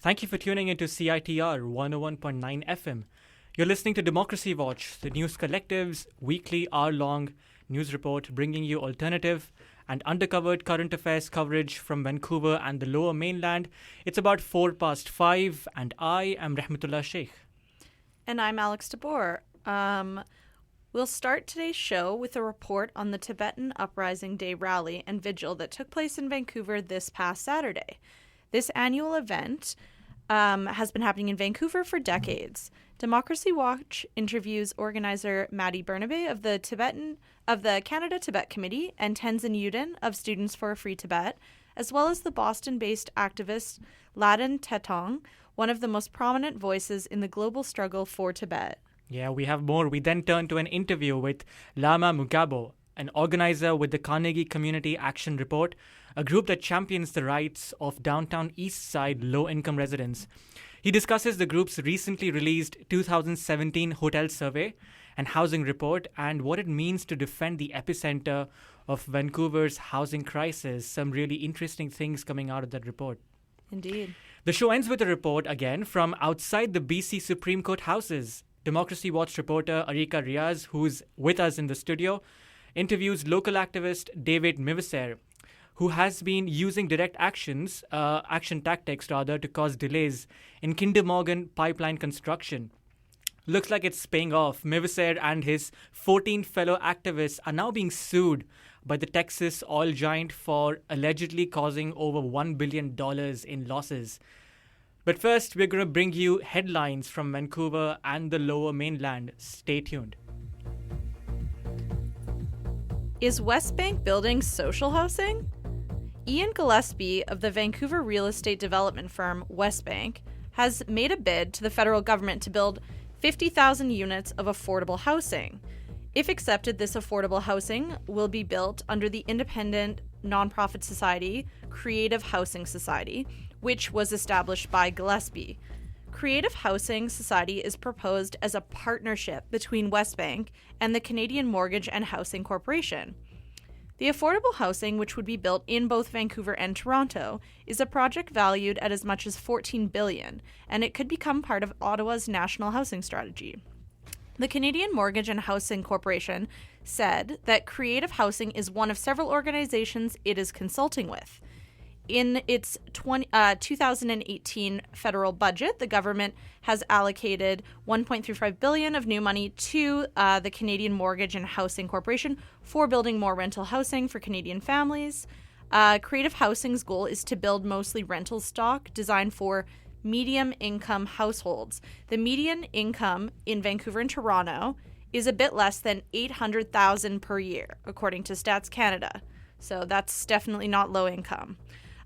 Thank you for tuning into CITR 101.9 FM. You're listening to Democracy Watch, the News Collective's weekly hour-long news report bringing you alternative and undercovered current affairs coverage from Vancouver and the Lower Mainland. It's about 5:04, and I am Rahmatullah Sheikh. And I'm Alex Tabor. We'll start today's show with a report on the Tibetan Uprising Day rally and vigil that took place in Vancouver this past Saturday. This annual event has been happening in Vancouver for decades. Democracy Watch interviews organizer Maddie Bernabe of the Canada-Tibet Committee and Tenzin Yudin of Students for a Free Tibet, as well as the Boston-based activist Ladan Tetong, one of the most prominent voices in the global struggle for Tibet. Yeah, we have more. We then turn to an interview with Lama Mugabo, an organizer with the Carnegie Community Action Report, a group that champions the rights of downtown East Side low-income residents. He discusses the group's recently released 2017 hotel survey and housing report and what it means to defend the epicenter of Vancouver's housing crisis. Some really interesting things coming out of that report. Indeed. The show ends with a report again from outside the BC Supreme Court houses. Democracy Watch reporter Arika Riaz, who's with us in the studio, interviews local activist David Miviser, who has been using direct action tactics to cause delays in Kinder Morgan pipeline construction. Looks like it's paying off. Miviser and his 14 fellow activists are now being sued by the Texas oil giant for allegedly causing over $1 billion in losses. But first, we're going to bring you headlines from Vancouver and the Lower Mainland. Stay tuned. Is West Bank building social housing? Ian Gillespie of the Vancouver real estate development firm West Bank has made a bid to the federal government to build 50,000 units of affordable housing. If accepted, this affordable housing will be built under the independent nonprofit society Creative Housing Society, which was established by Gillespie. Creative Housing Society is proposed as a partnership between West Bank and the Canadian Mortgage and Housing Corporation. The affordable housing, which would be built in both Vancouver and Toronto, is a project valued at as much as $14 billion, and it could become part of Ottawa's national housing strategy. The Canadian Mortgage and Housing Corporation said that Creative Housing is one of several organizations it is consulting with. In its 2018 federal budget, the government has allocated $1.35 billion of new money to the Canadian Mortgage and Housing Corporation for building more rental housing for Canadian families. Creative Housing's goal is to build mostly rental stock designed for medium-income households. The median income in Vancouver and Toronto is a bit less than $800,000 per year, according to Stats Canada. So that's definitely not low income.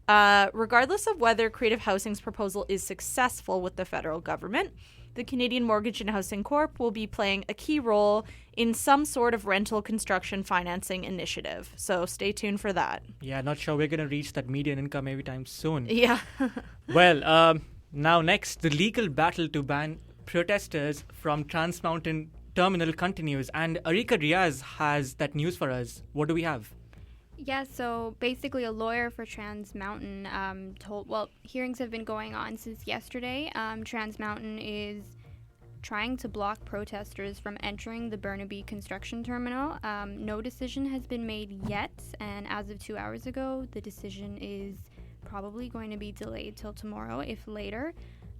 Regardless of whether Creative Housing's proposal is successful with the federal government, the Canadian Mortgage and Housing Corp will be playing a key role in some sort of rental construction financing initiative. So stay tuned for that. Yeah, not sure we're going to reach that median income anytime soon. Yeah. Well, now next, the legal battle to ban protesters from Trans Mountain Terminal continues. And Arika Riaz has that news for us. What do we have? Yeah, so basically a lawyer for Trans Mountain hearings have been going on since yesterday. Trans Mountain is trying to block protesters from entering the Burnaby construction terminal. No decision has been made yet, and as of 2 hours ago, the decision is probably going to be delayed till tomorrow, if later.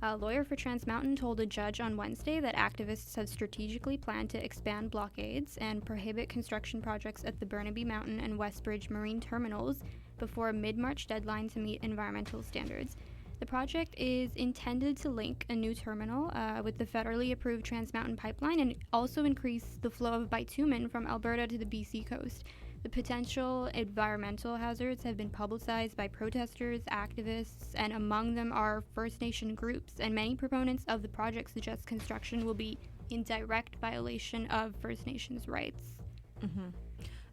A lawyer for Trans Mountain told a judge on Wednesday that activists have strategically planned to expand blockades and prohibit construction projects at the Burnaby Mountain and Westbridge marine terminals before a mid-March deadline to meet environmental standards. The project is intended to link a new terminal with the federally approved Trans Mountain pipeline and also increase the flow of bitumen from Alberta to the BC coast. The potential environmental hazards have been publicized by protesters, activists, and among them are First Nation groups, and many proponents of the project suggest construction will be in direct violation of First Nations rights. Mm-hmm.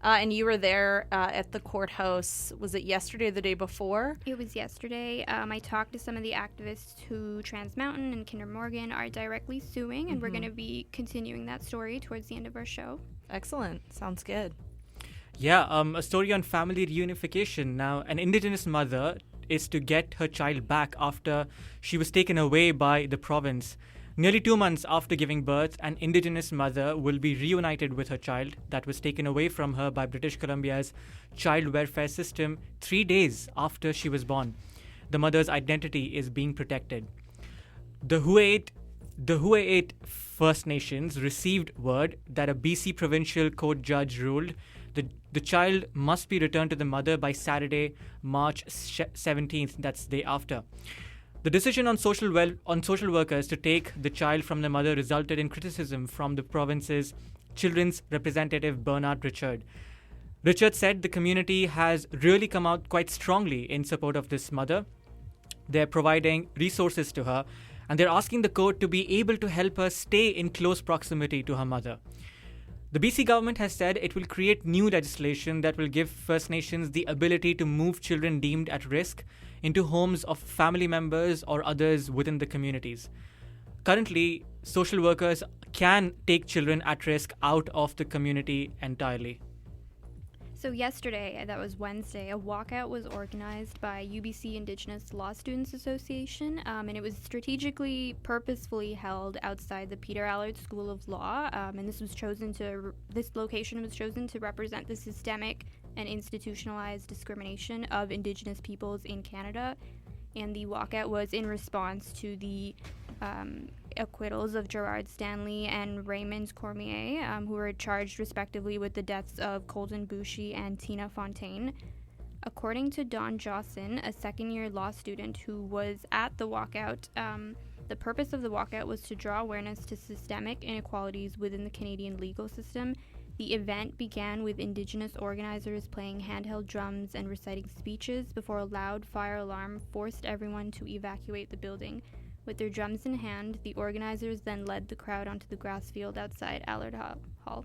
And you were there at the courthouse, was it yesterday or the day before? It was yesterday. I talked to some of the activists who Trans Mountain and Kinder Morgan are directly suing, and we're going to be continuing that story towards the end of our show. Excellent. Sounds good. Yeah, a story on family reunification. Now, an Indigenous mother is to get her child back after she was taken away by the province. Nearly 2 months after giving birth, an indigenous mother will be reunited with her child that was taken away from her by British Columbia's child welfare system 3 days after she was born. The mother's identity is being protected. The Huayet First Nations received word that a BC provincial court judge ruled the child must be returned to the mother by Saturday, March 17th, that's the day after. The decision on social workers to take the child from the mother resulted in criticism from the province's children's representative Bernard Richard. Richard said the community has really come out quite strongly in support of this mother. They're providing resources to her, and they're asking the court to be able to help her stay in close proximity to her mother. The BC government has said it will create new legislation that will give First Nations the ability to move children deemed at risk into homes of family members or others within the communities. Currently, social workers can take children at risk out of the community entirely. So yesterday, that was Wednesday, a walkout was organized by UBC Indigenous Law Students Association, and it was strategically, purposefully held outside the Peter Allard School of Law, and this location was chosen to represent the systemic and institutionalized discrimination of Indigenous peoples in Canada. And the walkout was in response to the acquittals of Gerard Stanley and Raymond Cormier, who were charged respectively with the deaths of Colton Bouchy and Tina Fontaine. According to Don Josson, a second-year law student who was at the walkout, the purpose of the walkout was to draw awareness to systemic inequalities within the Canadian legal system. The event began with Indigenous organizers playing handheld drums and reciting speeches before a loud fire alarm forced everyone to evacuate the building. With their drums in hand, the organizers then led the crowd onto the grass field outside Allard Hall.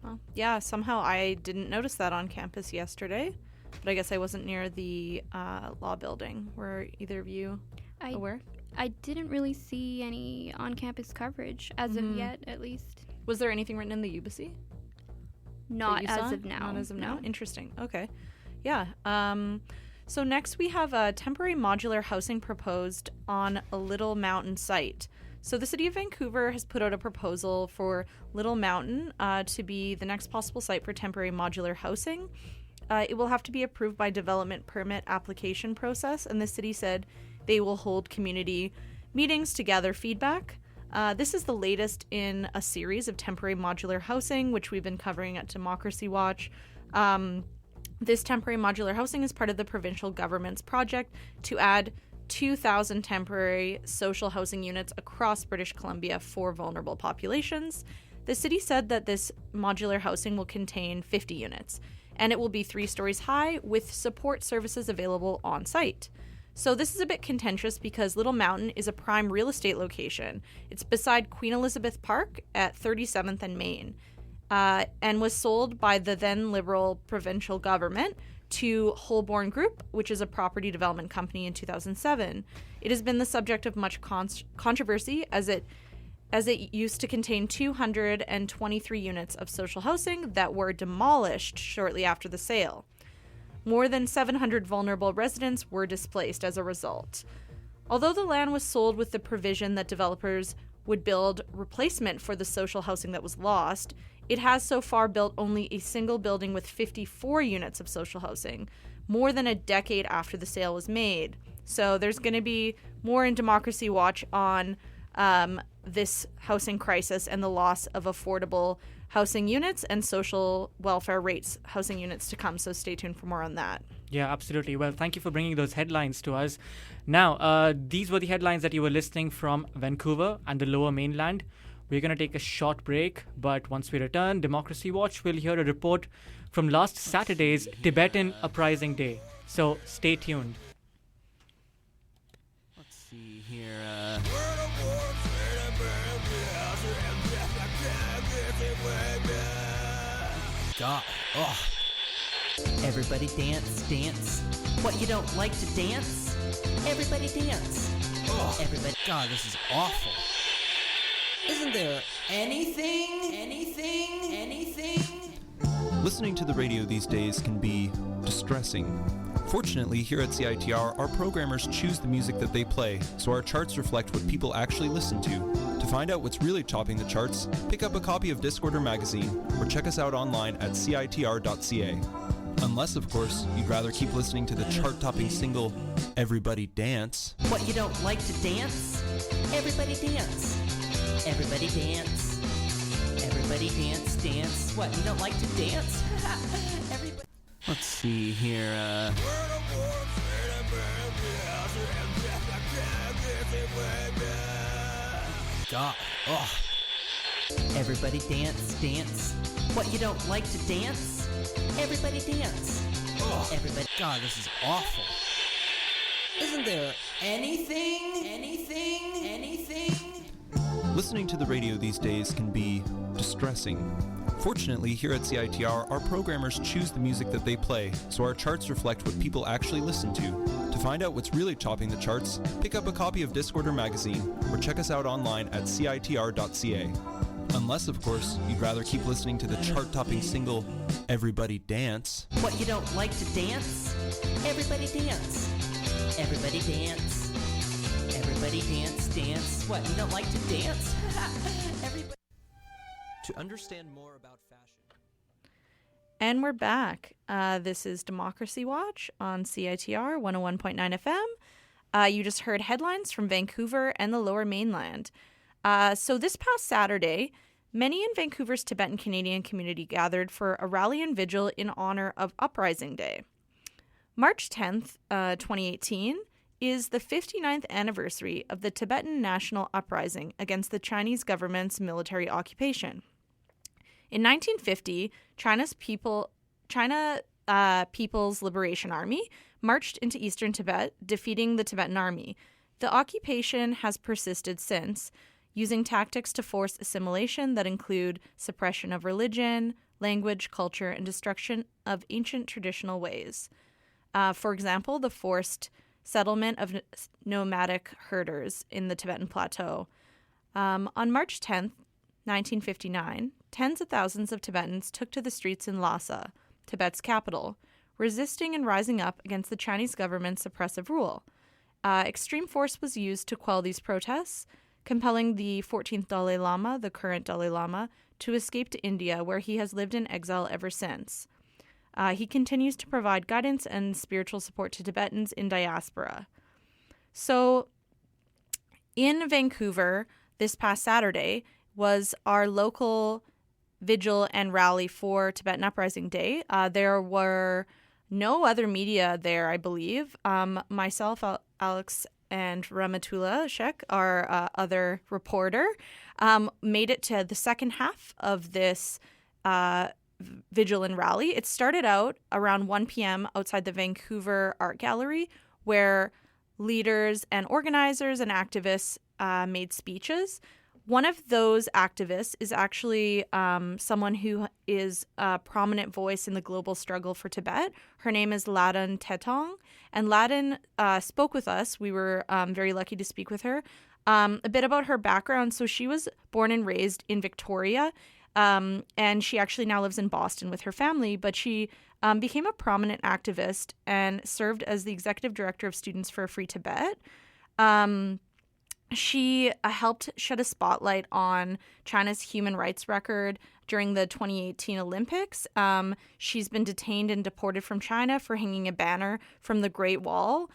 Well, yeah, somehow I didn't notice that on campus yesterday, but I guess I wasn't near the law building. Were either of you aware? I didn't really see any on-campus coverage, as of yet, at least. Was there anything written in the UBC? Not as of now. Not as of now? Interesting. Okay. Yeah. So next we have a temporary modular housing proposed on a Little Mountain site. So the City of Vancouver has put out a proposal for Little Mountain to be the next possible site for temporary modular housing. It will have to be approved by development permit application process, and the city said they will hold community meetings to gather feedback. This is the latest in a series of temporary modular housing, which we've been covering at Democracy Watch. This temporary modular housing is part of the provincial government's project to add 2,000 temporary social housing units across British Columbia for vulnerable populations. The city said that this modular housing will contain 50 units, and it will be 3 stories high with support services available on site. So this is a bit contentious because Little Mountain is a prime real estate location. It's beside Queen Elizabeth Park at 37th and Main, and was sold by the then Liberal provincial government to Holborn Group, which is a property development company, in 2007. It has been the subject of much controversy as it used to contain 223 units of social housing that were demolished shortly after the sale. More than 700 vulnerable residents were displaced as a result. Although the land was sold with the provision that developers would build replacement for the social housing that was lost, it has so far built only a single building with 54 units of social housing, more than a decade after the sale was made. So there's going to be more in Democracy Watch on this housing crisis and the loss of affordable housing units and social welfare rates housing units to come. So stay tuned for more on that. Yeah, absolutely. Well, thank you for bringing those headlines to us. Now, these were the headlines that you were listening from Vancouver and the Lower Mainland. We're going to take a short break, but once we return, Democracy Watch will hear a report from last Saturday's Tibetan Uprising Day. So stay tuned. Let's see here. God. Oh. Everybody dance, dance. What, you don't like to dance? Everybody dance. Oh. Everybody. God, this is awful. Isn't there anything? Listening to the radio these days can be distressing. Fortunately, here at CITR, our programmers choose the music that they play, so our charts reflect what people actually listen to. To find out what's really topping the charts, pick up a copy of Discorder magazine or check us out online at citr.ca. Unless, of course, you'd rather keep listening to the chart-topping single, Everybody Dance. What, you don't like to dance? Everybody dance. Everybody dance. Everybody dance, dance. What, you don't like to dance? Everybody. Let's see here, God. Oh. Everybody dance, dance. What, you don't like to dance? Everybody dance. Oh. Everybody. God, this is awful. Isn't there anything? Listening to the radio these days can be distressing. Fortunately, here at CITR, our programmers choose the music that they play, so our charts reflect what people actually listen to. To find out what's really topping the charts, pick up a copy of Discorder magazine or check us out online at citr.ca. Unless, of course, you'd rather keep listening to the chart-topping single, Everybody Dance. What, you don't like to dance? Everybody dance. Everybody dance. Everybody dance, dance. What, you don't like to dance? Everybody. To understand more about fashion. And we're back. This is Democracy Watch on CITR 101.9 FM. You just heard headlines from Vancouver and the Lower Mainland. So this past Saturday, many in Vancouver's Tibetan Canadian community gathered for a rally and vigil in honor of Uprising Day. March 10th, 2018, is the 59th anniversary of the Tibetan National Uprising against the Chinese government's military occupation. In 1950, China's People's Liberation Army marched into eastern Tibet, defeating the Tibetan army. The occupation has persisted since, using tactics to force assimilation that include suppression of religion, language, culture, and destruction of ancient traditional ways. For example, the forced settlement of nomadic herders in the Tibetan Plateau. On March 10th, 1959, tens of thousands of Tibetans took to the streets in Lhasa, Tibet's capital, resisting and rising up against the Chinese government's oppressive rule. Extreme force was used to quell these protests, compelling the 14th Dalai Lama, the current Dalai Lama, to escape to India, where he has lived in exile ever since. He continues to provide guidance and spiritual support to Tibetans in diaspora. So, in Vancouver, this past Saturday was our local vigil and rally for Tibetan Uprising Day. There were no other media there, I believe. Myself, Alex, and Ramatullah Sheikh, our other reporter, made it to the second half of this vigil and rally. It started out around 1 p.m. outside the Vancouver Art Gallery, where leaders and organizers and activists made speeches. One of those activists is actually someone who is a prominent voice in the global struggle for Tibet. Her name is Ladan Tetong, and Ladan spoke with us. We were very lucky to speak with her. A bit about her background. So she was born and raised in Victoria, and she actually now lives in Boston with her family, but she became a prominent activist and served as the executive director of Students for a Free Tibet. She helped shed a spotlight on China's human rights record during the 2018 Olympics. She's been detained and deported from China for hanging a banner from the Great Wall.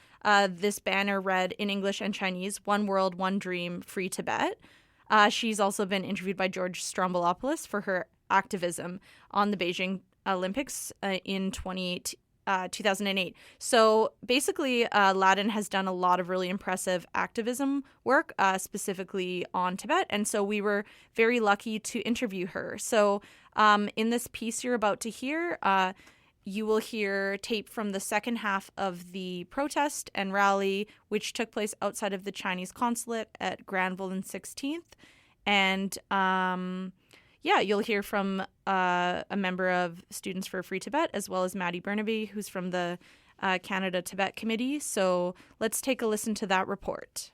This banner read in English and Chinese, "One World, One Dream, Free Tibet." She's also been interviewed by George Stroumboulopoulos for her activism on the Beijing Olympics in 2008. So basically, Ladan has done a lot of really impressive activism work, specifically on Tibet. And so we were very lucky to interview her. So in this piece you're about to hear, you will hear tape from the second half of the protest and rally, which took place outside of the Chinese consulate at Granville and 16th. And you'll hear from a member of Students for Free Tibet, as well as Maddie Burnaby, who's from the Canada Tibet Committee. So let's take a listen to that report.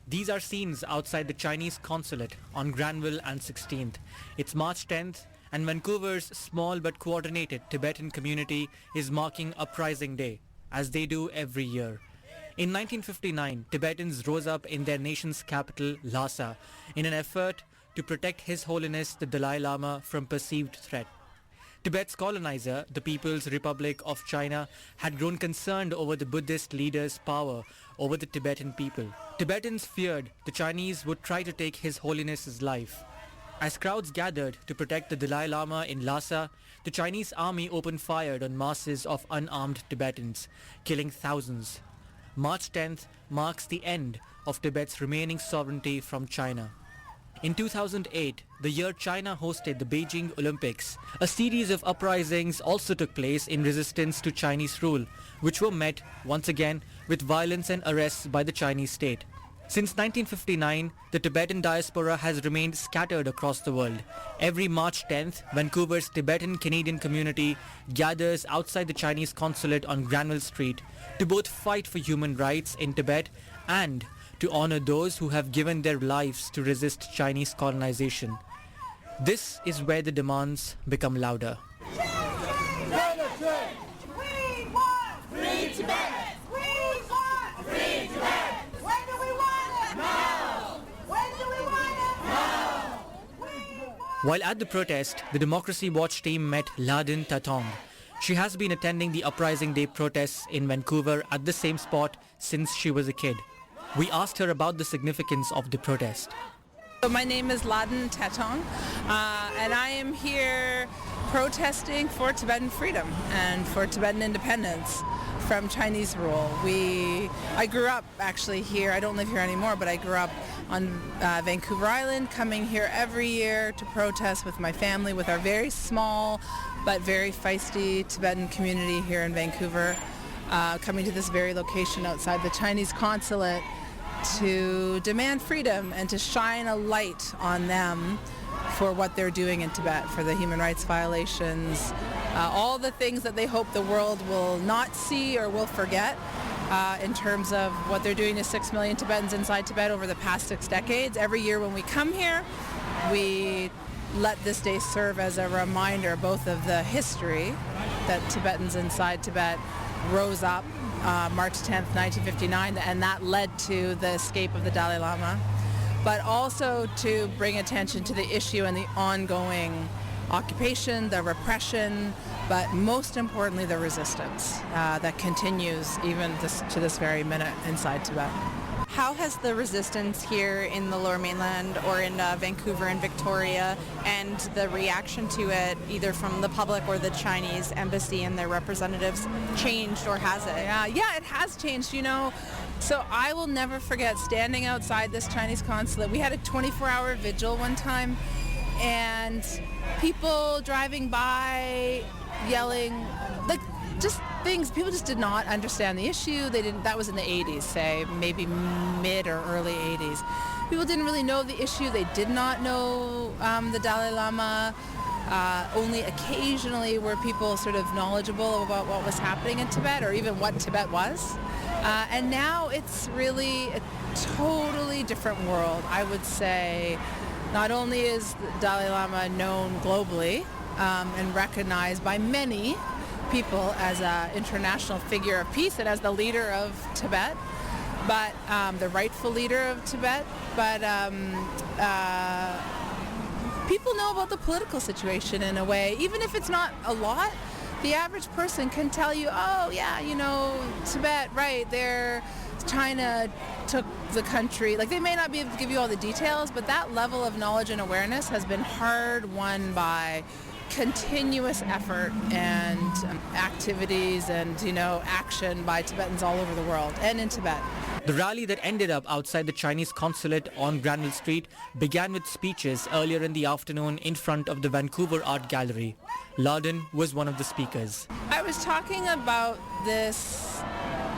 These are scenes outside the Chinese consulate on Granville and 16th. It's March 10th and Vancouver's small but coordinated Tibetan community is marking Uprising Day, as they do every year. In 1959, Tibetans rose up in their nation's capital, Lhasa, in an effort to protect His Holiness the Dalai Lama from perceived threat. Tibet's colonizer, the People's Republic of China, had grown concerned over the Buddhist leader's power over the Tibetan people. Tibetans feared the Chinese would try to take His Holiness's life. As crowds gathered to protect the Dalai Lama in Lhasa, the Chinese army opened fire on masses of unarmed Tibetans, killing thousands. March 10th marks the end of Tibet's remaining sovereignty from China. In 2008, the year China hosted the Beijing Olympics, a series of uprisings also took place in resistance to Chinese rule, which were met, once again, with violence and arrests by the Chinese state. Since 1959, the Tibetan diaspora has remained scattered across the world. Every March 10th, Vancouver's Tibetan Canadian community gathers outside the Chinese consulate on Granville Street to both fight for human rights in Tibet and to honor those who have given their lives to resist Chinese colonization. This is where the demands become louder. We want free Tibet! We want free Tibet! When do we want it? Now! When do we want it? Now! While at the protest, the Democracy Watch team met Ladin Tatong. She has been attending the Uprising Day protests in Vancouver at the same spot since she was a kid. We asked her about the significance of the protest. So my name is Ladin Tatong, and I am here protesting for Tibetan freedom and for Tibetan independence from Chinese rule. I grew up actually here. I don't live here anymore, but I grew up on Vancouver Island, coming here every year to protest with my family, with our very small but very feisty Tibetan community here in Vancouver, coming to this very location outside the Chinese consulate to demand freedom and to shine a light on them for what they're doing in Tibet, for the human rights violations, all the things that they hope the world will not see or will forget in terms of what they're doing to 6 million Tibetans inside Tibet over the past 6 decades. Every year when we come here, we let this day serve as a reminder both of the history that Tibetans inside Tibet rose up March 10th, 1959, and that led to the escape of the Dalai Lama, but also to bring attention to the issue and the ongoing occupation, the repression, but most importantly the resistance that continues even to this very minute inside Tibet. How has the resistance here in the Lower Mainland or in Vancouver and Victoria and the reaction to it, either from the public or the Chinese embassy and their representatives, changed, or has it? Yeah, it has changed, So I will never forget standing outside this Chinese consulate. We had a 24-hour vigil one time, and people driving by yelling, like, just things. People just did not understand the issue. That was in the 80s, say, maybe mid or early 80s. People didn't really know the issue. They did not know the Dalai Lama. Only occasionally were people sort of knowledgeable about what was happening in Tibet, or even what Tibet was. And now it's really a totally different world. I would say not only is the Dalai Lama known globally and recognized by many people as an international figure of peace and as the leader of Tibet, but the rightful leader of Tibet, but people know about the political situation in a way, even if it's not a lot. The average person can tell you, oh yeah, Tibet, right, China took the country. Like, they may not be able to give you all the details, but that level of knowledge and awareness has been hard won by continuous effort and activities and, action by Tibetans all over the world and in Tibet. The rally that ended up outside the Chinese consulate on Granville Street began with speeches earlier in the afternoon in front of the Vancouver Art Gallery. Ladin was one of the speakers. I was talking about this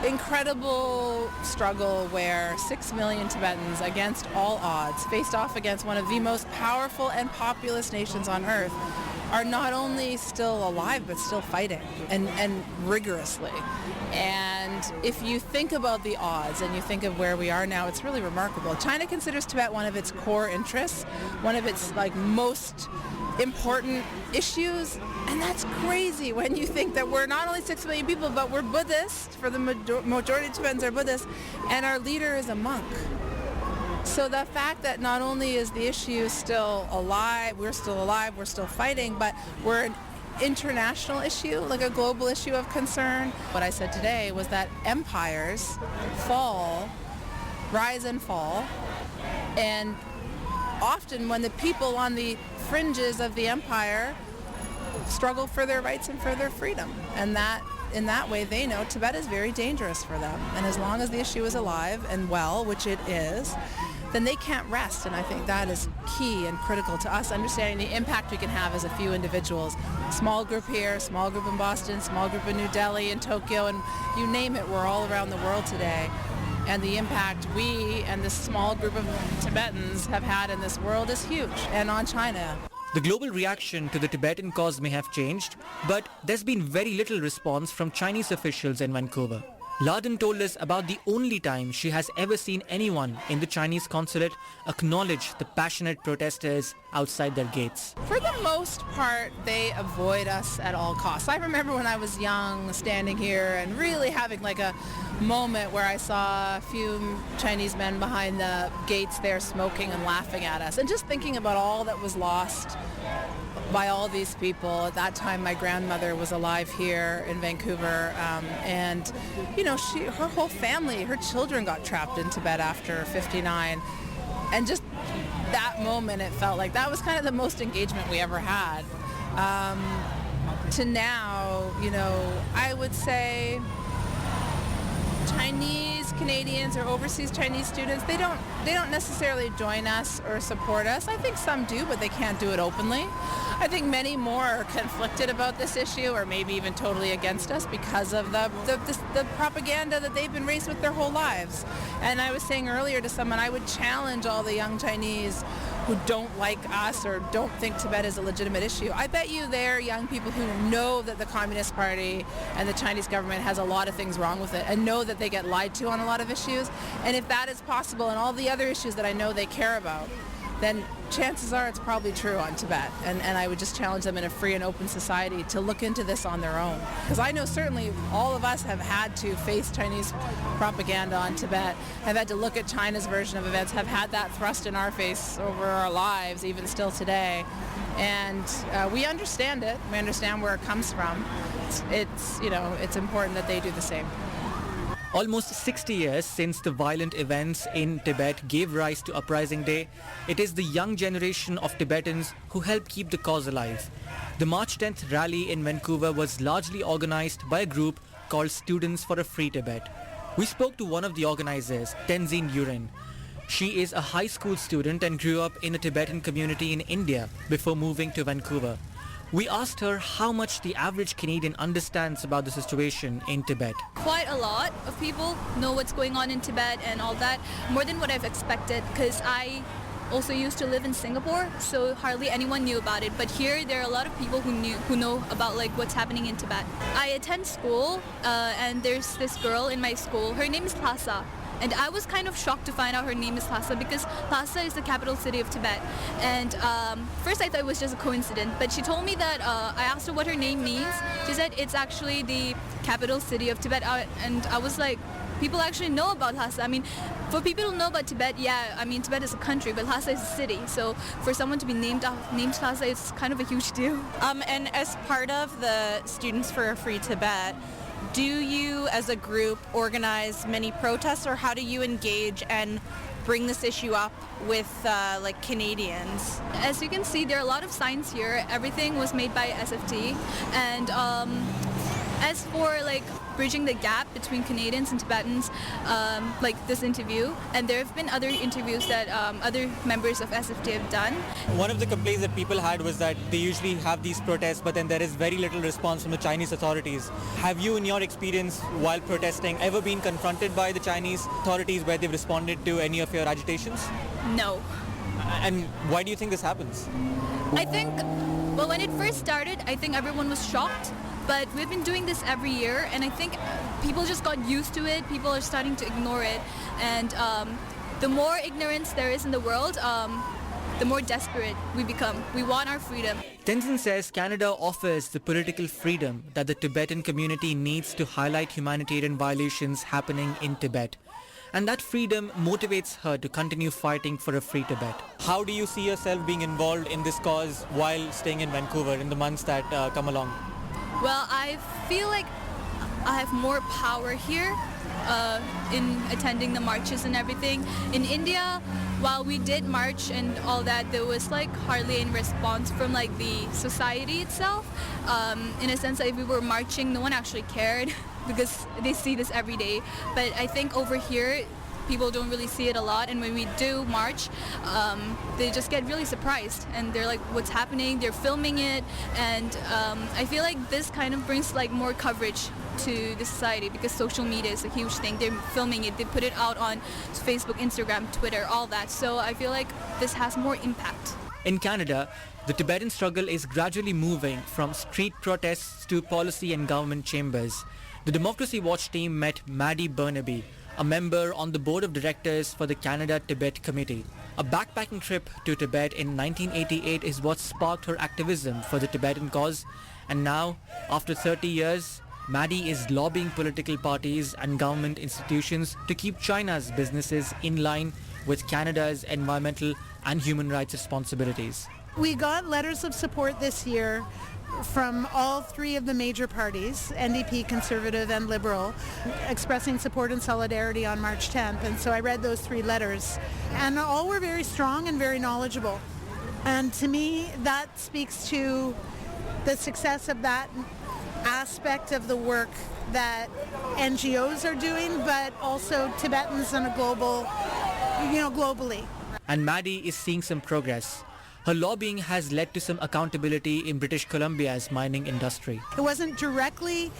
incredible struggle where 6 million Tibetans, against all odds, faced off against one of the most powerful and populous nations on earth, are not only still alive but still fighting and rigorously. And if you think about the odds and you think of where we are now, it's really remarkable. China considers Tibet one of its core interests, one of its most important issues, and that's crazy when you think that we're not only 6 million people, but we're Buddhist, for the majority of Tibetans are Buddhist, and our leader is a monk. So the fact that not only is the issue still alive, we're still fighting, but we're an international issue, like a global issue of concern. What I said today was that empires rise and fall, and often when the people on the fringes of the empire struggle for their rights and for their freedom. And that, in that way, they know Tibet is very dangerous for them. And as long as the issue is alive and well, which it is, then they can't rest. And I think that is key and critical to us understanding the impact we can have as a few individuals. Small group here, small group in Boston, small group in New Delhi and Tokyo, and you name it, we're all around the world today. And the impact we and this small group of Tibetans have had in this world is huge, and on China. The global reaction to the Tibetan cause may have changed, but there's been very little response from Chinese officials in Vancouver. Laden told us about the only time she has ever seen anyone in the Chinese consulate acknowledge the passionate protesters outside their gates. For the most part, they avoid us at all costs. I remember when I was young, standing here and really having like a moment where I saw a few Chinese men behind the gates there smoking and laughing at us, and just thinking about all that was lost by all these people. At that time, my grandmother was alive here in Vancouver, and you know, her whole family, her children got trapped in Tibet after '59, and just that moment, it felt like that was kind of the most engagement we ever had. To now, you know, I would say Chinese Canadians or overseas Chinese students, they don't necessarily join us or support us. I think some do, but they can't do it openly. I think many more are conflicted about this issue, or maybe even totally against us because of the propaganda that they've been raised with their whole lives. And I was saying earlier to someone, I would challenge all the young Chinese who don't like us or don't think Tibet is a legitimate issue. I bet you they're young people who know that the Communist Party and the Chinese government has a lot of things wrong with it, and know that they get lied to on a lot of issues. And if that is possible and all the other issues that I know they care about, then chances are it's probably true on Tibet. And I would just challenge them in a free and open society to look into this on their own. Because I know certainly all of us have had to face Chinese propaganda on Tibet, have had to look at China's version of events, have had that thrust in our face over our lives, even still today. And we understand it. We understand where it comes from. It's important that they do the same. Almost 60 years since the violent events in Tibet gave rise to Uprising Day, it is the young generation of Tibetans who help keep the cause alive. The March 10th rally in Vancouver was largely organized by a group called Students for a Free Tibet. We spoke to one of the organizers, Tenzin Yurin. She is a high school student and grew up in a Tibetan community in India before moving to Vancouver. We asked her how much the average Canadian understands about the situation in Tibet. Quite a lot of people know what's going on in Tibet and all that, more than what I've expected, because I also used to live in Singapore, so hardly anyone knew about it. But here, there are a lot of people who know about like what's happening in Tibet. I attend school, and there's this girl in my school. Her name is Lhasa. And I was kind of shocked to find out her name is Lhasa, because Lhasa is the capital city of Tibet. And first I thought it was just a coincidence, but she told me that I asked her what her name means. She said it's actually the capital city of Tibet. And I was like, people actually know about Lhasa. I mean, for people to know about Tibet, yeah, I mean, Tibet is a country, but Lhasa is a city. So for someone to be named Lhasa, it's kind of a huge deal. And as part of the Students for a Free Tibet, do you as a group organize many protests, or how do you engage and bring this issue up with like Canadians? As you can see, there are a lot of signs here. Everything was made by SFT. And as for like bridging the gap between Canadians and Tibetans, like this interview, and there have been other interviews that other members of SFT have done. One of the complaints that people had was that they usually have these protests, but then there is very little response from the Chinese authorities. Have you, in your experience while protesting, ever been confronted by the Chinese authorities where they've responded to any of your agitations? No. And why do you think this happens? I think Well, when it first started, I think everyone was shocked. But we've been doing this every year, and I think people just got used to it. People are starting to ignore it. And the more ignorance there is in the world, the more desperate we become. We want our freedom. Tenzin says Canada offers the political freedom that the Tibetan community needs to highlight humanitarian violations happening in Tibet. And that freedom motivates her to continue fighting for a free Tibet. How do you see yourself being involved in this cause while staying in Vancouver in the months that come along? Well, I feel like I have more power here in attending the marches and everything. In India, while we did march and all that, there was like hardly any response from like the society itself. In a sense that if we were marching, no one actually cared because they see this every day. But I think over here, people don't really see it a lot, and when we do march, they just get really surprised and they're like, what's happening? They're filming it, and I feel like this kind of brings like more coverage to the society because social media is a huge thing. They're filming it, they put it out on Facebook, Instagram, Twitter, all that. So I feel like this has more impact. In Canada, the Tibetan struggle is gradually moving from street protests to policy and government chambers. The Democracy Watch team met Maddie Burnaby, a member on the board of directors for the Canada-Tibet Committee. A backpacking trip to Tibet in 1988 is what sparked her activism for the Tibetan cause, and now, after 30 years, Maddie is lobbying political parties and government institutions to keep China's businesses in line with Canada's environmental and human rights responsibilities. We got letters of support this year from all three of the major parties, NDP, Conservative and Liberal, expressing support and solidarity on March 10th. And so I read those three letters, and all were very strong and very knowledgeable. And to me, that speaks to the success of that aspect of the work that NGOs are doing, but also Tibetans on a globally. And Maddie is seeing some progress. Her lobbying has led to some accountability in British Columbia's mining industry. It wasn't directly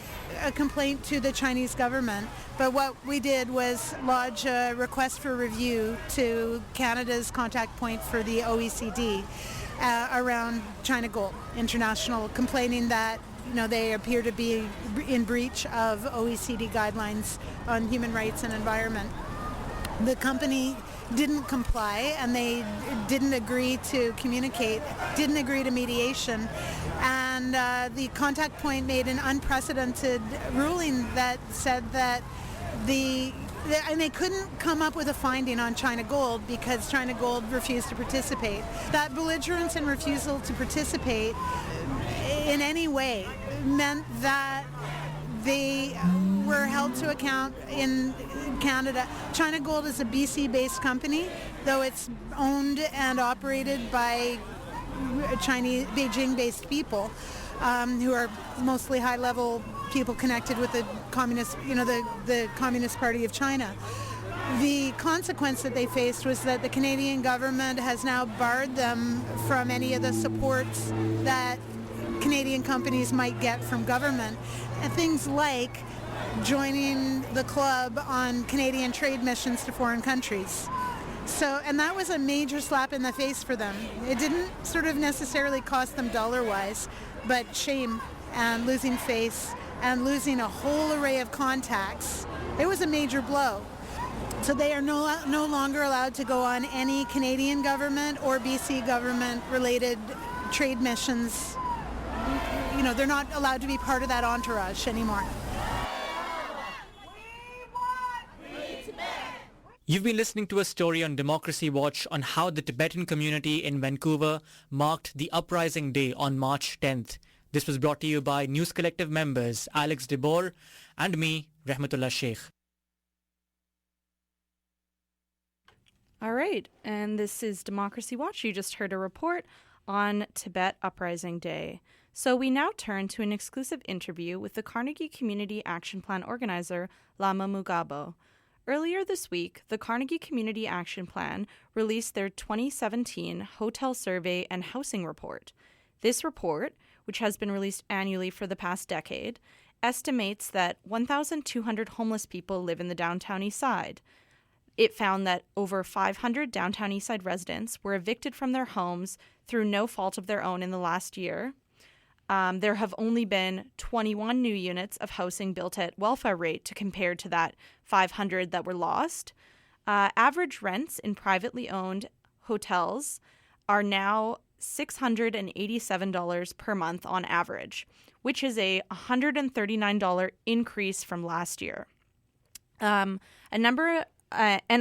a complaint to the Chinese government, but what we did was lodge a request for review to Canada's contact point for the OECD around China Gold International, complaining that they appear to be in breach of OECD guidelines on human rights and environment. The company didn't comply, and they didn't agree to communicate, didn't agree to mediation, and the contact point made an unprecedented ruling that said that and they couldn't come up with a finding on China Gold because China Gold refused to participate. That belligerence and refusal to participate in any way meant that they were held to account in Canada. China Gold is a BC-based company, though it's owned and operated by Chinese, Beijing-based people who are mostly high-level people connected with the communist, the Communist Party of China. The consequence that they faced was that the Canadian government has now barred them from any of the supports that Canadian companies might get from government, and things like joining the club on Canadian trade missions to foreign countries. And that was a major slap in the face for them. It didn't sort of necessarily cost them dollar-wise, but shame and losing face and losing a whole array of contacts. It was a major blow. So they are no longer allowed to go on any Canadian government or BC government-related trade missions. They're not allowed to be part of that entourage anymore. You've been listening to a story on Democracy Watch on how the Tibetan community in Vancouver marked the Uprising Day on March 10th. This was brought to you by News Collective members Alex DeBoer and me, Rahmatullah Sheikh. All right, and this is Democracy Watch. You just heard a report on Tibet Uprising Day. So we now turn to an exclusive interview with the Carnegie Community Action Plan organizer, Lama Mugabo. Earlier this week, the Carnegie Community Action Plan released their 2017 Hotel Survey and Housing Report. This report, which has been released annually for the past decade, estimates that 1,200 homeless people live in the downtown east side. It found that over 500 downtown Eastside residents were evicted from their homes through no fault of their own in the last year. There have only been 21 new units of housing built at welfare rate to compare to that 500 that were lost. Average rents in privately owned hotels are now $687 per month on average, which is a $139 increase from last year. And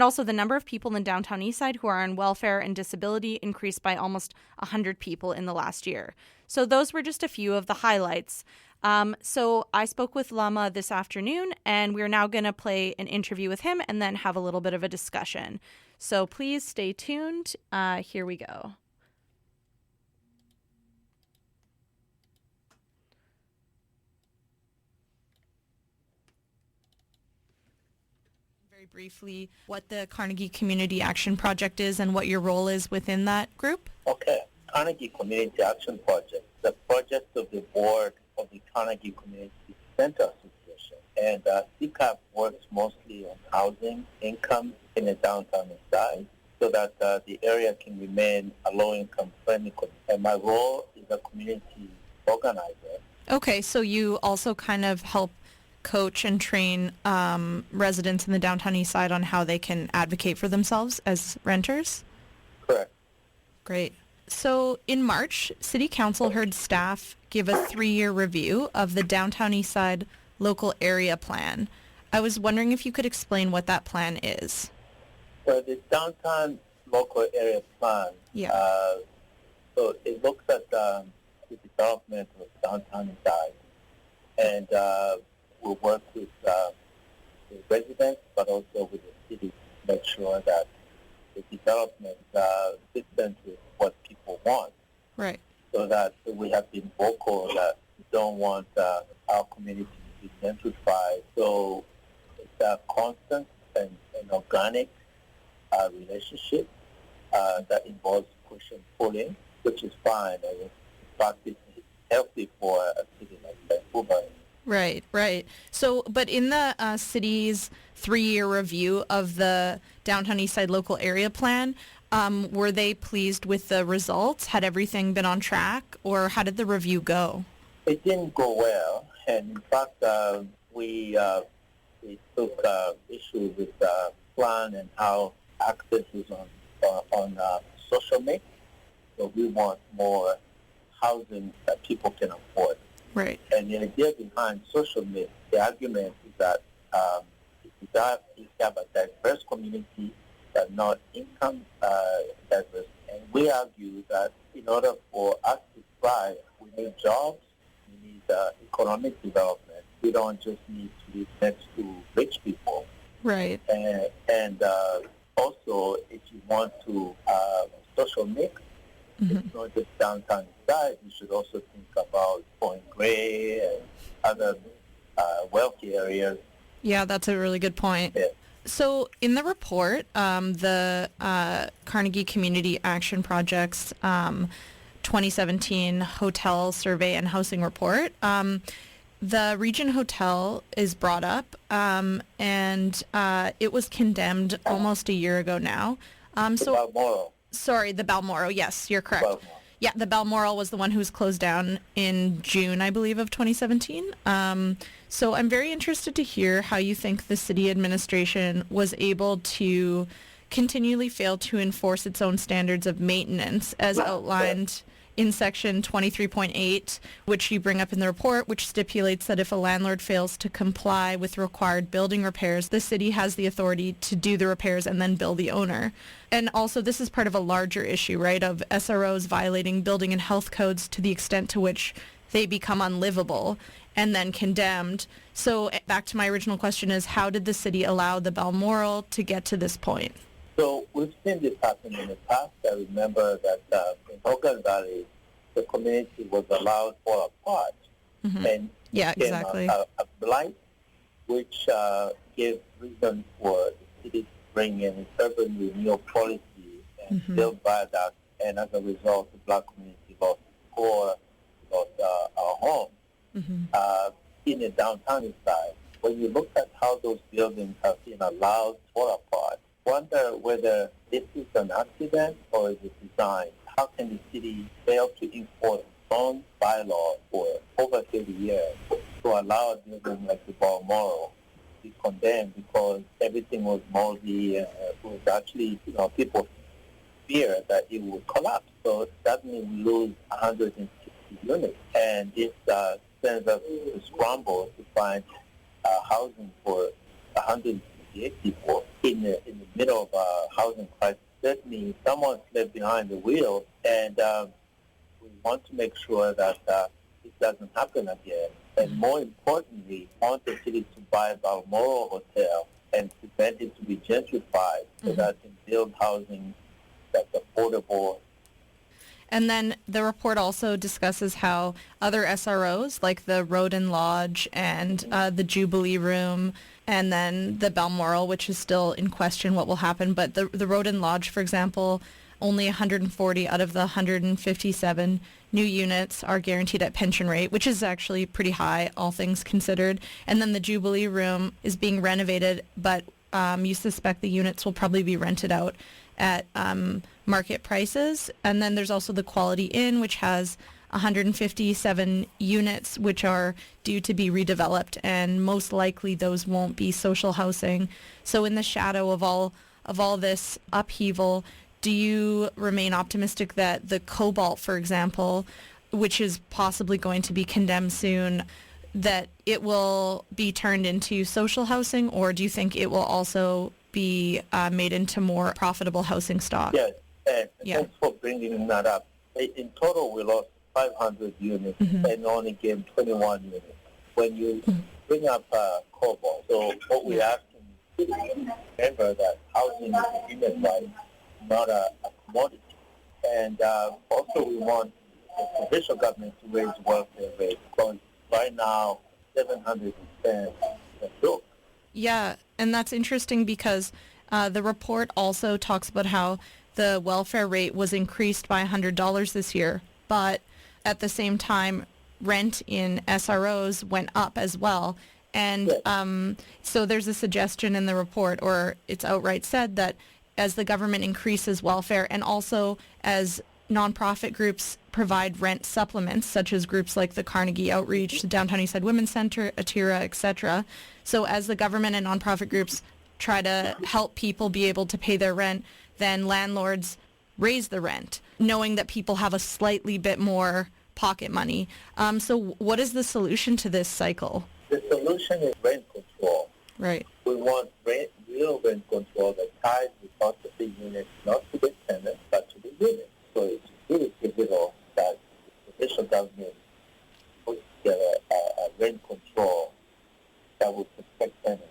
also the number of people in downtown Eastside who are on welfare and disability increased by almost 100 people in the last year. So those were just a few of the highlights. So I spoke with Lama this afternoon, and we're now going to play an interview with him and then have a little bit of a discussion. So please stay tuned. Here we go. Very briefly, what the Carnegie Community Action Project is and what your role is within that group? Okay. Carnegie Community Action Project, the project of the board of the Carnegie Community Center Association. And CCAP works mostly on housing, income in the downtown side so that the area can remain a low-income friendly community. And my role is a community organizer. Okay, so you also kind of help coach and train residents in the downtown east side on how they can advocate for themselves as renters? Correct. Great. So in March, City Council heard staff give a 3-year review of the downtown east side local area plan. I was wondering if you could explain what that plan is. So the downtown local area plan, so it looks at the development of downtown side, and we'll work with the residents, but also with the city to make sure that the development fits into what people want. Right. So that we have been vocal that we don't want our community to be gentrified. So it's a constant and organic relationship that involves push and pulling, which is fine. And in fact, it's healthy for a city like Vancouver. Right, right. So, but in the city's 3-year review of the Downtown Eastside Local Area Plan, were they pleased with the results? Had everything been on track, or how did the review go? It didn't go well, and in fact, we took issue with the plan and how access is on social mix. So we want more housing that people can afford. Right. And the idea behind social mix, the argument is that if you have a diverse community but not income diverse, and we argue that in order for us to thrive, we need jobs, we need economic development. We don't just need to live next to rich people. Right. And also, if you want to social mix, it's not just downtown side. You should also think about Point Grey and other wealthy areas. Yeah, that's a really good point. Yeah. So in the report, the Carnegie Community Action Project's 2017 Hotel Survey and Housing Report, the Regent Hotel is brought up, and it was condemned almost a year ago now. Balmoral. Sorry, the Balmoral. Yes, you're correct. Balmoral. Yeah, the Balmoral was the one who was closed down in June, I believe, of 2017. So I'm very interested to hear how you think the city administration was able to continually fail to enforce its own standards of maintenance as outlined in section 23.8, which you bring up in the report, which stipulates that if a landlord fails to comply with required building repairs, the city has the authority to do the repairs and then bill the owner. And also this is part of a larger issue, right, of SROs violating building and health codes to the extent to which they become unlivable and then condemned. So back to my original question is, how did the city allow the Balmoral to get to this point? So we've seen this happen in the past. I remember that in Hogan Valley, the community was allowed to fall apart. And yeah, became exactly. a blight, which gave reason for the city to bring in urban renewal policy and build viaducts. And as a result, the black community lost our home. In the downtown side, when you look at how those buildings have been allowed to fall apart, wonder whether this is an accident or is it design. How can the city fail to enforce its own bylaw for over 30 years to allow a building like the Balmoral to be condemned because everything was moldy and it was actually, people fear that it would collapse. So suddenly we lose 160 units. And this sends us to scramble to find housing for 168 people in the middle of a housing crisis. Certainly someone's left behind the wheel, and we want to make sure that this doesn't happen again. And more importantly, we want the city to buy Balmoral Hotel and prevent it to be gentrified so that it can build housing that's affordable. And then the report also discusses how other SROs, like the Roden Lodge and the Jubilee Room, and then the Balmoral, which is still in question what will happen, but the Roden Lodge, for example, only 140 out of the 157 new units are guaranteed at pension rate, which is actually pretty high, all things considered. And then the Jubilee Room is being renovated, but you suspect the units will probably be rented out at market prices. And then there's also the Quality Inn, which has 157 units, which are due to be redeveloped, and most likely those won't be social housing. So in the shadow of all this upheaval, do you remain optimistic that the Cobalt, for example, which is possibly going to be condemned soon, that it will be turned into social housing, or do you think it will also be made into more profitable housing stock? Yes, and thanks for bringing that up. In total, we lost 500 units and only gave 21 units. When you bring up Cobalt, so what we're asking is remember that housing is a human right, not a commodity. And also we want the provincial government to raise welfare rates because right now 700% is broke. Yeah, and that's interesting because the report also talks about how the welfare rate was increased by $100 this year, but at the same time, rent in SROs went up as well. And so there's a suggestion in the report, or it's outright said, that as the government increases welfare and also as nonprofit groups provide rent supplements, such as groups like the Carnegie Outreach, the Downtown Eastside Women's Center, Atira, etc. So as the government and nonprofit groups try to help people be able to pay their rent, then landlords raise the rent, knowing that people have a slightly bit more pocket money. So what is the solution to this cycle? The solution is rent control. Right. We want real rent control that ties the cost of the unit not to the tenant, but to the unit. So it's really pivotal that the provincial government puts together a rent control that will protect tenants.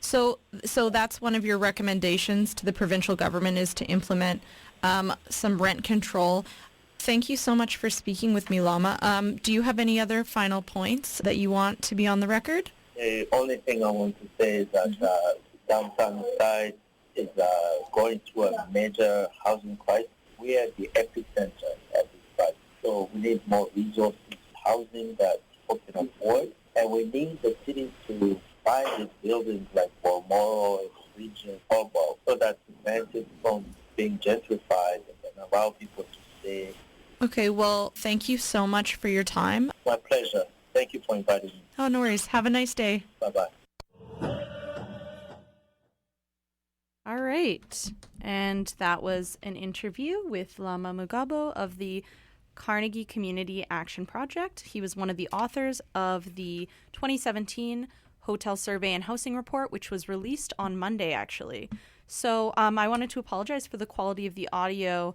So that's one of your recommendations to the provincial government, is to implement some rent control. Thank you so much for speaking with me, Lama. Do you have any other final points that you want to be on the record? The only thing I want to say is that downtown side is going through a major housing crisis. We are the epicenter of this crisis. So we need more resources, housing that people can afford, and we need the city to buy these buildings like Balmoral, Region, Cobalt, so that prevents it from being gentrified and allow people to stay. Okay, well, thank you so much for your time. My pleasure. Thank you for inviting me. Oh, no worries. Have a nice day. Bye-bye. All right. And that was an interview with Lama Mugabo of the Carnegie Community Action Project. He was one of the authors of the 2017 Hotel Survey and Housing Report, which was released on Monday, actually. So I wanted to apologize for the quality of the audio.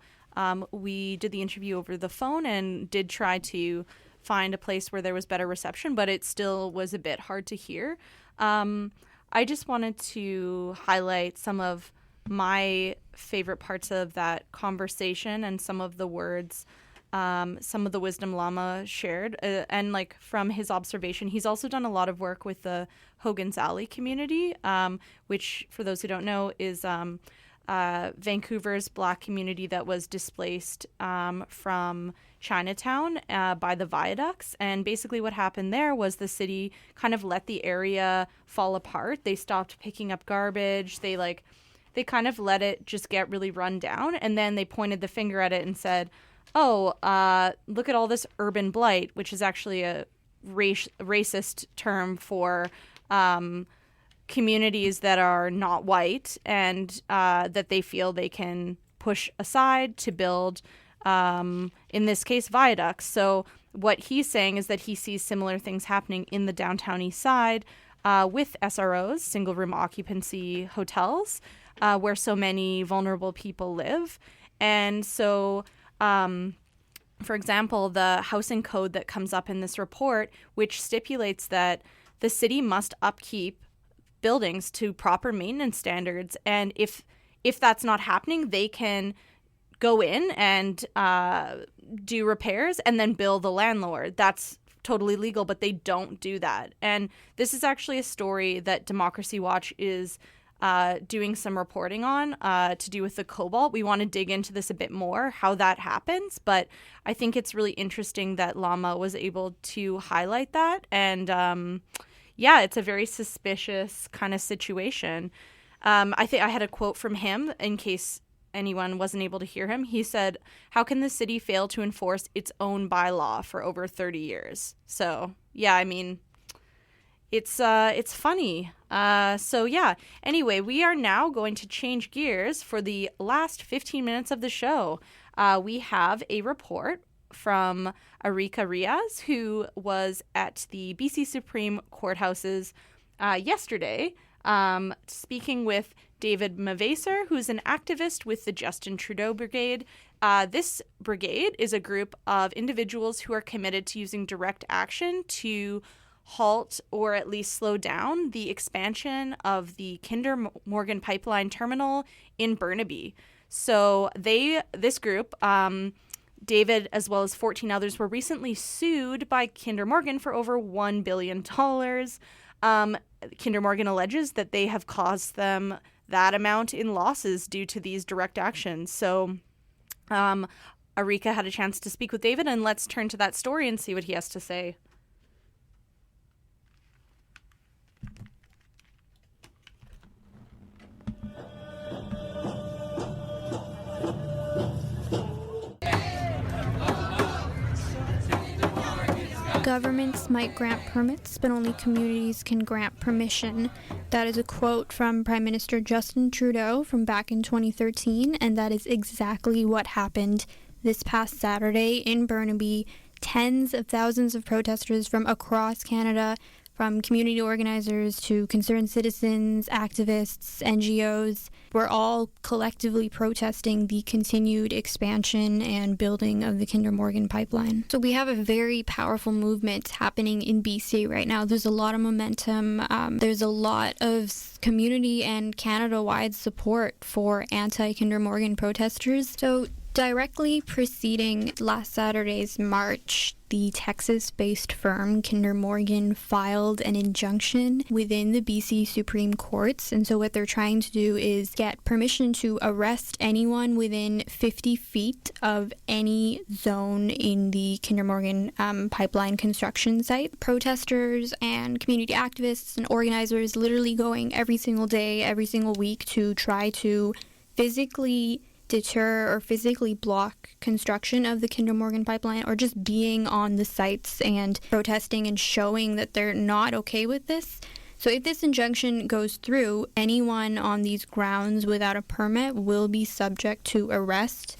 We did the interview over the phone and did try to find a place where there was better reception, but it still was a bit hard to hear. I just wanted to highlight some of my favorite parts of that conversation and some of the words, some of the wisdom Lama shared. And like from his observation, he's also done a lot of work with the Hogan's Alley community, which for those who don't know is Vancouver's Black community that was displaced from Chinatown by the viaducts. And basically what happened there was the city kind of let the area fall apart. They stopped picking up garbage. They they kind of let it just get really run down, and then they pointed the finger at it and said, oh, look at all this urban blight, which is actually a racist term for communities that are not white and that they feel they can push aside to build, in this case, viaducts. So what he's saying is that he sees similar things happening in the downtown east side with SROs, single room occupancy hotels, where so many vulnerable people live. And so, for example, the housing code that comes up in this report, which stipulates that the city must upkeep buildings to proper maintenance standards. And if that's not happening, they can go in and do repairs and then bill the landlord. That's totally legal, but they don't do that. And this is actually a story that Democracy Watch is doing some reporting on to do with the cobalt. We want to dig into this a bit more, how that happens, but I think it's really interesting that Lama was able to highlight that. And yeah, it's a very suspicious kind of situation. I think I had a quote from him in case anyone wasn't able to hear him. He said, "How can the city fail to enforce its own bylaw for over 30 years?" So, yeah, I mean, it's funny. So, yeah. Anyway, we are now going to change gears for the last 15 minutes of the show. We have a report from Arika Riaz, who was at the BC Supreme Courthouses yesterday, speaking with David Mavaser, who's an activist with the Justin Trudeau Brigade. This brigade is a group of individuals who are committed to using direct action to halt or at least slow down the expansion of the Kinder Morgan pipeline terminal in Burnaby. So this group, David, as well as 14 others, were recently sued by Kinder Morgan for over $1 billion. Kinder Morgan alleges that they have caused them that amount in losses due to these direct actions. So Arika had a chance to speak with David, and let's turn to that story and see what he has to say. Governments might grant permits, but only communities can grant permission. That is a quote from Prime Minister Justin Trudeau from back in 2013, and that is exactly what happened this past Saturday in Burnaby. Tens of thousands of protesters from across Canada, from community organizers to concerned citizens, activists, NGOs, were all collectively protesting the continued expansion and building of the Kinder Morgan pipeline. So we have a very powerful movement happening in BC right now. There's a lot of momentum. There's a lot of community and Canada-wide support for anti-Kinder Morgan protesters. So directly preceding last Saturday's march, the Texas-based firm Kinder Morgan filed an injunction within the BC Supreme Courts. And so what they're trying to do is get permission to arrest anyone within 50 feet of any zone in the Kinder Morgan pipeline construction site. Protesters and community activists and organizers literally going every single day, every single week to try to physically deter or physically block construction of the Kinder Morgan pipeline, or just being on the sites and protesting and showing that they're not okay with this. So if this injunction goes through, anyone on these grounds without a permit will be subject to arrest.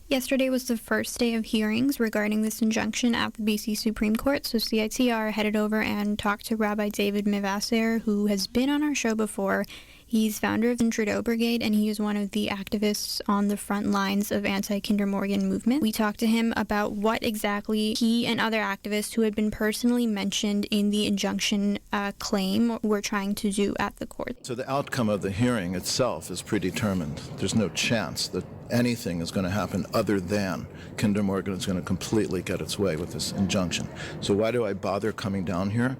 Yesterday was the first day of hearings regarding this injunction at the BC Supreme Court, so CITR headed over and talked to Rabbi David Mavaser, who has been on our show before. He's founder of the Trudeau Brigade, and he is one of the activists on the front lines of anti-Kinder Morgan movement. We talked to him about what exactly he and other activists who had been personally mentioned in the injunction claim were trying to do at the court. So the outcome of the hearing itself is predetermined. There's no chance that anything is going to happen other than Kinder Morgan is going to completely get its way with this injunction. So why do I bother coming down here?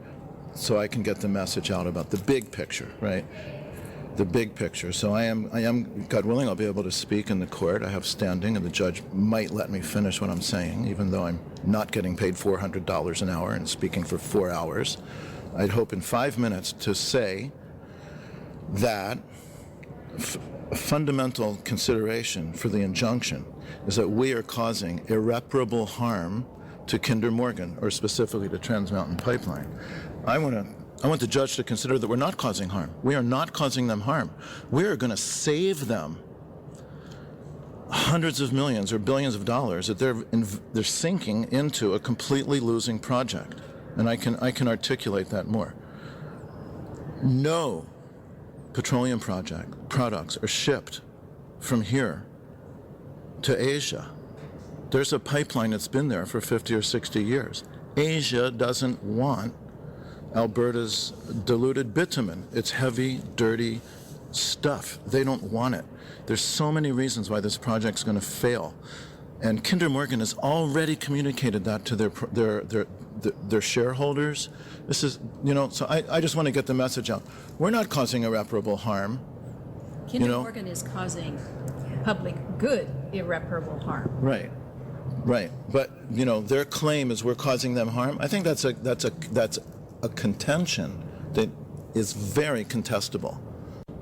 So I can get the message out about the big picture, right? The big picture. So I am, God willing, I'll be able to speak in the court. I have standing, and the judge might let me finish what I'm saying, even though I'm not getting paid $400 an hour and speaking for 4 hours. I'd hope in 5 minutes to say that a fundamental consideration for the injunction is that we are causing irreparable harm to Kinder Morgan, or specifically to Trans Mountain Pipeline. I want the judge to consider that we're not causing harm. We are not causing them harm. We are going to save them hundreds of millions or billions of dollars that they're sinking into a completely losing project. And I can articulate that more. No petroleum products are shipped from here to Asia. There's a pipeline that's been there for 50 or 60 years. Asia doesn't want Alberta's diluted bitumen. It's heavy, dirty stuff. They don't want it. There's so many reasons why this project's going to fail. And Kinder Morgan has already communicated that to their shareholders. This is, so I just want to get the message out. We're not causing irreparable harm. Kinder Morgan is causing public good irreparable harm. Right. But, their claim is we're causing them harm. I think that's a contention that is very contestable.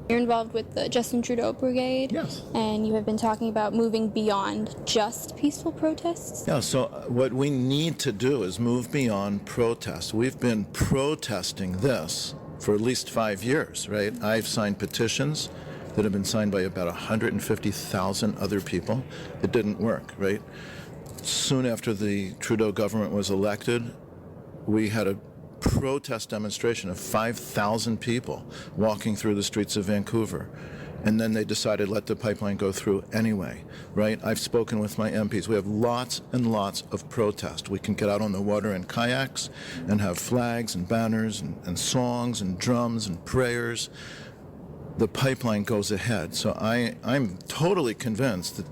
You're involved with the Justin Trudeau Brigade. Yes. And you have been talking about moving beyond just peaceful protests. Yeah, so what we need to do is move beyond protest. We've been protesting this for at least 5 years, right? I've signed petitions that have been signed by about 150,000 other people. It didn't work, right? Soon after the Trudeau government was elected, we had a protest demonstration of 5,000 people walking through the streets of Vancouver. And then they decided let the pipeline go through anyway, right? I've spoken with my MPs. We have lots and lots of protest. We can get out on the water in kayaks and have flags and banners and songs and drums and prayers. The pipeline goes ahead. So I'm totally convinced that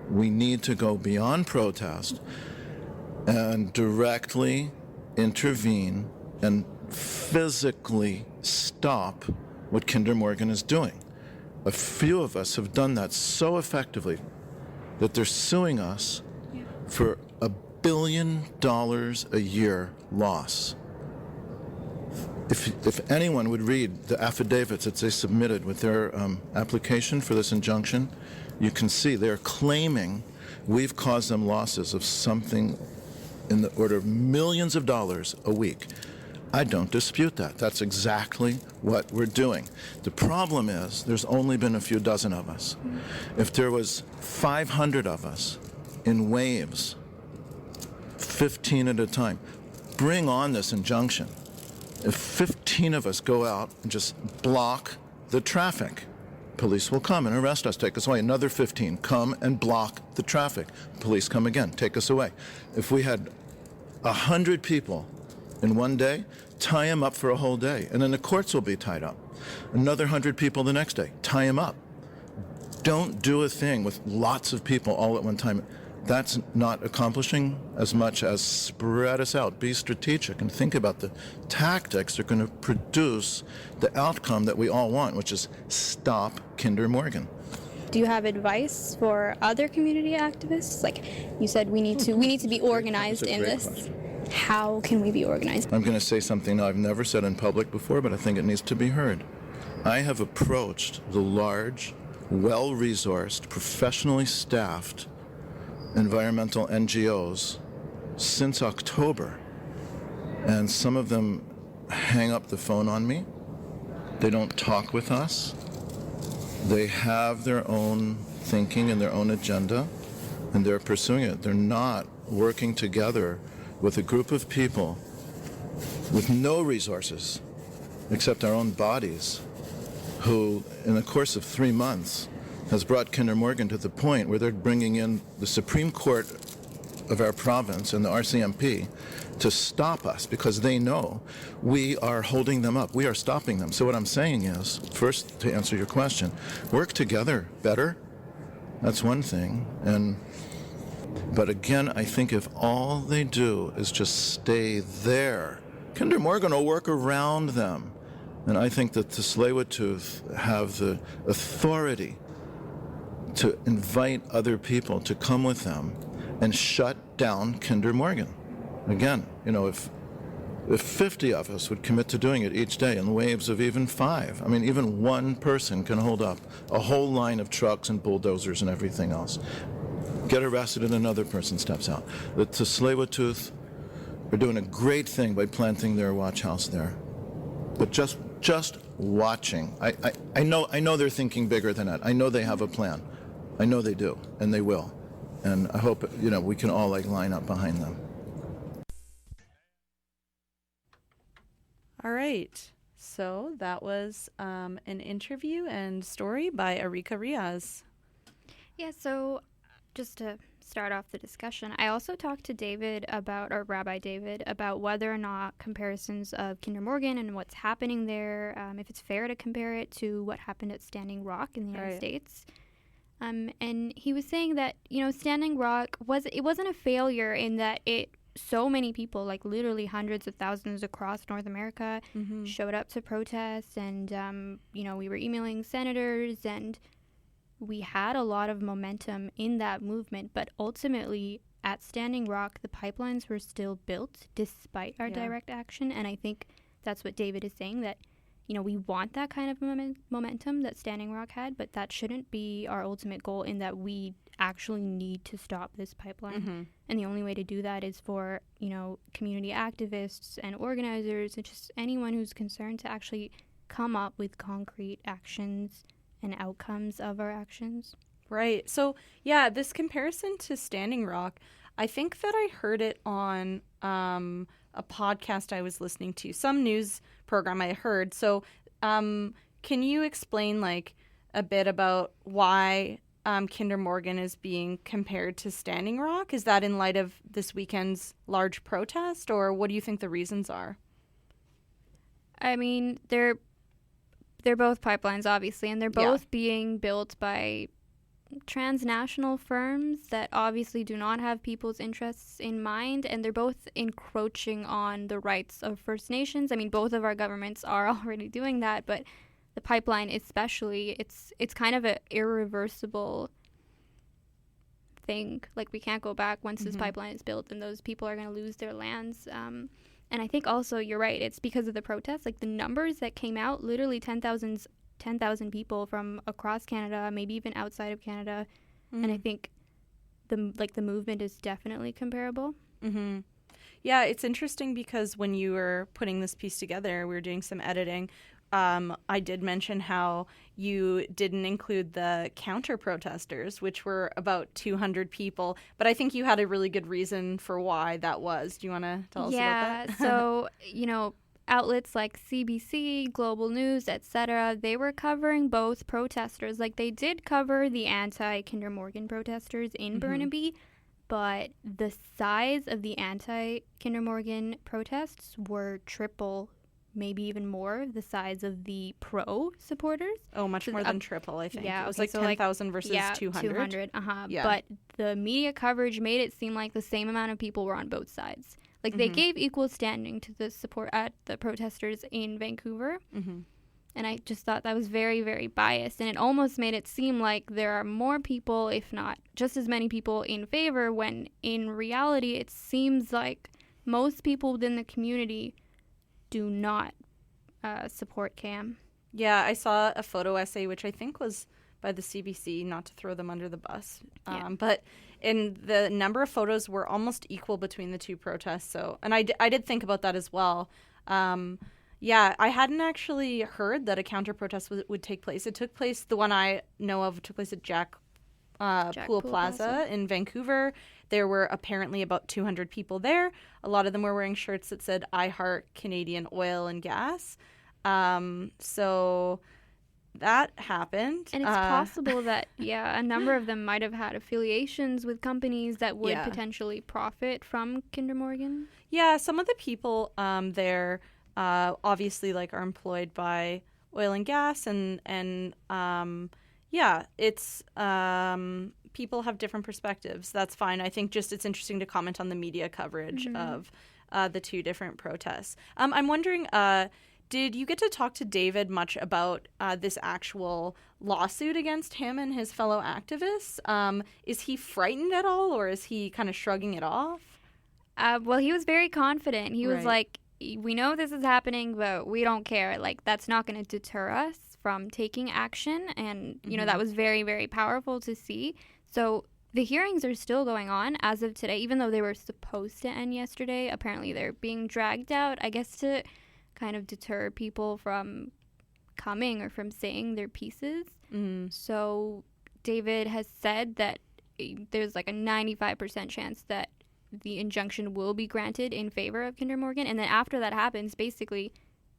we need to go beyond protest and directly intervene and physically stop what Kinder Morgan is doing. A few of us have done that so effectively that they're suing us for $1 billion a year loss. If anyone would read the affidavits that they submitted with their application for this injunction, you can see they're claiming we've caused them losses of something in the order of millions of dollars a week. I don't dispute that. That's exactly what we're doing. The problem is there's only been a few dozen of us. If there was 500 of us in waves, 15 at a time, bring on this injunction. If 15 of us go out and just block the traffic, police will come and arrest us, take us away. Another 15 come and block the traffic. Police come again, take us away. If we had 100 people in one day, tie them up for a whole day, and then the courts will be tied up. Another 100 people the next day, tie them up. Don't do a thing with lots of people all at one time. That's not accomplishing as much as spread us out, be strategic, and think about the tactics that are going to produce the outcome that we all want, which is stop Kinder Morgan. Do you have advice for other community activists? Like you said, we need to be organized in this. Question. How can we be organized? I'm going to say something I've never said in public before, but I think it needs to be heard. I have approached the large, well-resourced, professionally staffed environmental NGOs since October, and some of them hang up the phone on me. They don't talk with us. They have their own thinking and their own agenda, and they're pursuing it. They're not working together with a group of people with no resources except our own bodies, who, in the course of 3 months, has brought Kinder Morgan to the point where they're bringing in the Supreme Court of our province and the RCMP to stop us because they know we are holding them up. We are stopping them. So what I'm saying is, first, to answer your question, work together better. That's one thing. But again, I think if all they do is just stay there, Kinder Morgan will work around them. And I think that the Tsleil-Waututh have the authority to invite other people to come with them and shut down Kinder Morgan. Again, if If 50 of us would commit to doing it each day in waves of even 5, I mean, even one person can hold up a whole line of trucks and bulldozers and everything else. Get arrested and another person steps out. The Tsleil-Waututh are doing a great thing by planting their watch house there. But just watching. I know they're thinking bigger than that. I know they have a plan. I know they do, and they will. And I hope, we can all line up behind them. All right. So that was an interview and story by Arika Riaz. Yeah, so just to start off the discussion, I also talked to Rabbi David, about whether or not comparisons of Kinder Morgan and what's happening there, if it's fair to compare it to what happened at Standing Rock in the United States. And he was saying that, Standing Rock wasn't a failure in that so many people, literally hundreds of thousands across North America, showed up to protest, and we were emailing senators, and we had a lot of momentum in that movement. But ultimately, at Standing Rock, the pipelines were still built despite our direct action, and I think that's what David is saying, that we want that kind of momentum that Standing Rock had, but that shouldn't be our ultimate goal, in that we actually need to stop this pipeline. And the only way to do that is for, community activists and organizers and just anyone who's concerned to actually come up with concrete actions and outcomes of our actions. Right. So, yeah, this comparison to Standing Rock, I think that I heard it on a podcast I was listening to, some news program I heard. So can you explain a bit about why Kinder Morgan is being compared to Standing Rock? Is that in light of this weekend's large protest, or what do you think the reasons are? I mean, they're both pipelines, obviously, and they're both being built by transnational firms that obviously do not have people's interests in mind, and they're both encroaching on the rights of First Nations. I mean, both of our governments are already doing that, but the pipeline especially, it's kind of an irreversible thing. We can't go back once this pipeline is built, and those people are going to lose their lands. And I think also, you're right, it's because of the protests. The numbers that came out, literally 10,000 people from across Canada, maybe even outside of Canada. And I think the movement is definitely comparable. Yeah, it's interesting because when you were putting this piece together, we were doing some editing. I did mention how you didn't include the counter-protesters, which were about 200 people. But I think you had a really good reason for why that was. Do you want to tell us about that? Yeah, so, outlets like CBC, Global News, etc., they were covering both protesters. They did cover the anti-Kinder Morgan protesters in Burnaby, but the size of the anti-Kinder Morgan protests were triple, maybe even more, the size of the pro supporters. Oh, much more than triple, I think. Yeah, it was 10,000 versus 200. 200, Yeah. But the media coverage made it seem like the same amount of people were on both sides. They gave equal standing to the support at the protesters in Vancouver. And I just thought that was very, very biased. And it almost made it seem like there are more people, if not just as many people, in favor, when in reality it seems like most people within the community do not support CAM. Yeah, I saw a photo essay, which I think was by the CBC, not to throw them under the bus. But the number of photos were almost equal between the two protests. So, and I did think about that as well. Yeah, I hadn't actually heard that a counter-protest would take place. It took place, the one I know of, took place at Jack Pool Plaza in Vancouver. There were apparently about 200 people there. A lot of them were wearing shirts that said, "I heart Canadian oil and gas." So that happened. And it's possible that, a number of them might have had affiliations with companies that would potentially profit from Kinder Morgan. Yeah, some of the people there obviously are employed by oil and gas, and it's people have different perspectives. That's fine. I think just it's interesting to comment on the media coverage of the two different protests. I'm wondering, did you get to talk to David much about this actual lawsuit against him and his fellow activists? Is he frightened at all, or is he kind of shrugging it off? Well, he was very confident. He was like, we know this is happening, but we don't care. Like, that's not going to deter us from taking action. And, you know, that was very, very powerful to see. So the hearings are still going on as of today, even though they were supposed to end yesterday. Apparently they're being dragged out, I guess, to kind of deter people from coming or from saying their pieces. So David has said that there's like a 95% chance that the injunction will be granted in favor of Kinder Morgan. And then after that happens, basically,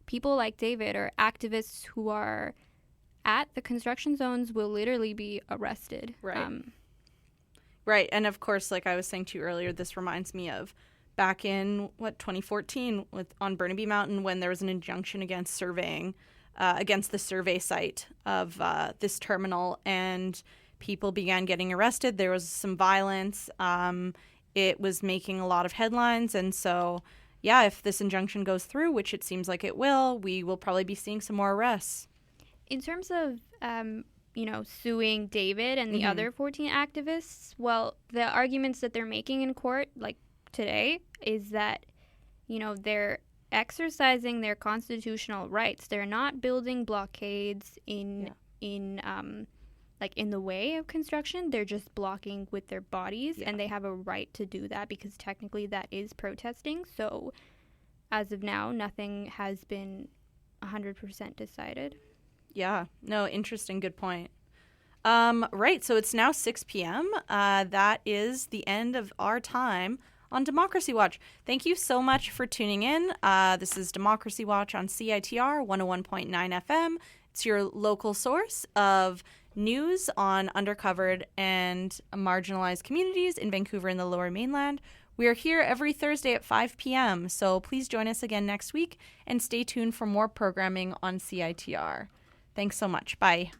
people like David or activists who are at the construction zones will literally be arrested. Right. Right. And of course, like I was saying to you earlier, this reminds me of back in, 2014 on Burnaby Mountain when there was an injunction against surveying, against the survey site of this terminal, and people began getting arrested. There was some violence. It was making a lot of headlines. And so, yeah, if this injunction goes through, which it seems like it will, we will probably be seeing some more arrests. In terms of, suing David and the other 14 activists, well, the arguments that they're making in court, like today, is that, they're exercising their constitutional rights. They're not building blockades in the way of construction. They're just blocking with their bodies, and they have a right to do that because technically that is protesting. So as of now, nothing has been 100% decided. Yeah. No, interesting. Good point. Right. So it's now 6 p.m. That is the end of our time on Democracy Watch. Thank you so much for tuning in. This is Democracy Watch on CITR 101.9 FM. It's your local source of news on undercovered and marginalized communities in Vancouver and the Lower Mainland. We are here every Thursday at 5 p.m., so please join us again next week and stay tuned for more programming on CITR. Thanks so much. Bye.